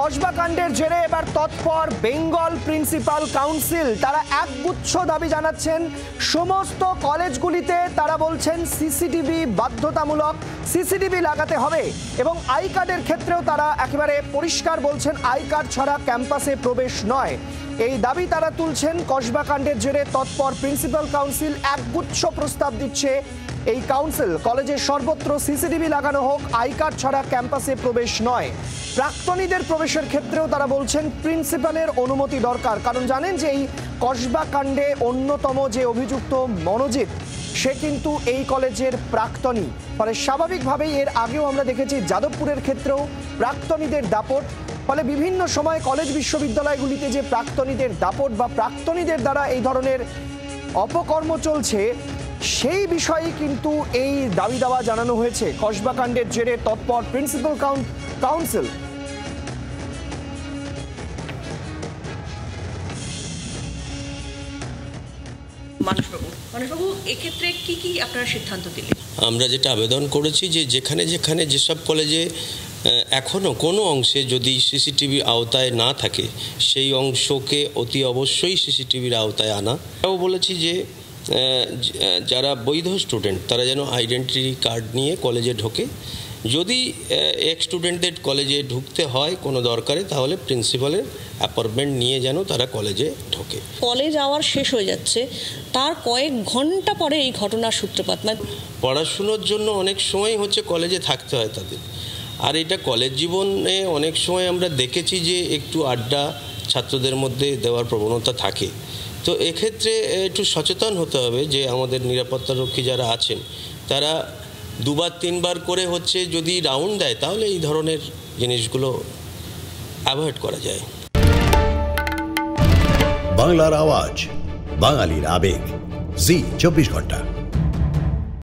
কসবা কাণ্ডের জেরে এবার তৎপর বেঙ্গল প্রিন্সিপাল কাউন্সিল। তারা একগুচ্ছ দাবি জানাচ্ছেন সমস্ত কলেজগুলিতে। তারা বলছেন সিসিটিভি বাধ্যতামূলক, সিসিটিভি লাগাতে হবে এবং আই কার্ডের ক্ষেত্রেও তারা একেবারে পরিষ্কার বলছেন আই কার্ড ছাড়া ক্যাম্পাসে প্রবেশ নয়। এই দাবি তারা তুলছেন। কসবা কাণ্ডের জেরে তৎপর প্রিন্সিপাল কাউন্সিল একগুচ্ছ প্রস্তাব দিচ্ছে। এই কাউন্সিল কলেজের সর্বত্র সিসিটিভি লাগানো হোক, আই কার্ড ছাড়া ক্যাম্পাসে প্রবেশ নয়। প্রাক্তনীদের প্রবেশের ক্ষেত্রেও তারা বলছেন প্রিন্সিপালের অনুমতি দরকার, কারণ জানেন যে এই কসবা কাণ্ডে অন্যতম যে অভিযুক্ত মনোজিৎ, সে কিন্তু এই কলেজের প্রাক্তনী। ফলে স্বাভাবিকভাবেই এর আগেও আমরা দেখেছি যাদবপুরের ক্ষেত্রেও প্রাক্তনীদের দাপট। ফলে বিভিন্ন সময় কলেজ বিশ্ববিদ্যালয়গুলিতে যে প্রাক্তনীদের দাপট বা প্রাক্তনীদের দ্বারা এই ধরনের অপকর্ম চলছে, সেই বিষয়ে কিন্তু এই দাবি দাওয়া জানানো হয়েছে। কসবা কাণ্ডের জেরে তৎপর প্রিন্সিপাল কাউন্সিল। মানসবাবু, এক্ষেত্রে কি কি আপনারা সিদ্ধান্ত দিলেন? আমরা যেটা আবেদন করেছি যে যেখানে যেখানে যেসব কলেজে এখনও কোনো অংশে যদি সিসিটিভি আওতায় না থাকে, সেই অংশকে অতি অবশ্যই সিসিটিভির আওতায় আনা। এটাও বলেছি যে যারা বৈধ স্টুডেন্ট তারা যেন আইডেন্টিটি কার্ড নিয়ে কলেজে ঢোকে। যদি এক্স স্টুডেন্টদের কলেজে ঢুকতে হয় কোনো দরকারে, তাহলে প্রিন্সিপালের অ্যাপয়েন্টমেন্ট নিয়ে যেন তারা কলেজে ঢোকে। কলেজ আওয়ার শেষ হয়ে যাচ্ছে, তার কয়েক ঘন্টা পরে এই ঘটনার সূত্রপাত। পড়াশুনোর জন্য অনেক সময় হচ্ছে কলেজে থাকতে হয় তাদের। আর এটা কলেজ জীবনে অনেক সময় আমরা দেখেছি যে একটু আড্ডা ছাত্রদের মধ্যে দেওয়ার প্রবণতা থাকে। তো এক্ষেত্রে একটু সচেতন হতে হবে যে আমাদের নিরাপত্তারক্ষী যারা আছেন তারা দুবার তিনবার করে হচ্ছে যদি রাউন্ড দেয়, তাহলে এই ধরনের জিনিসগুলো অ্যাভয়েড করা যায়। বাংলার আওয়াজ, বাঙালির আবেগ, জি 24 ঘন্টা।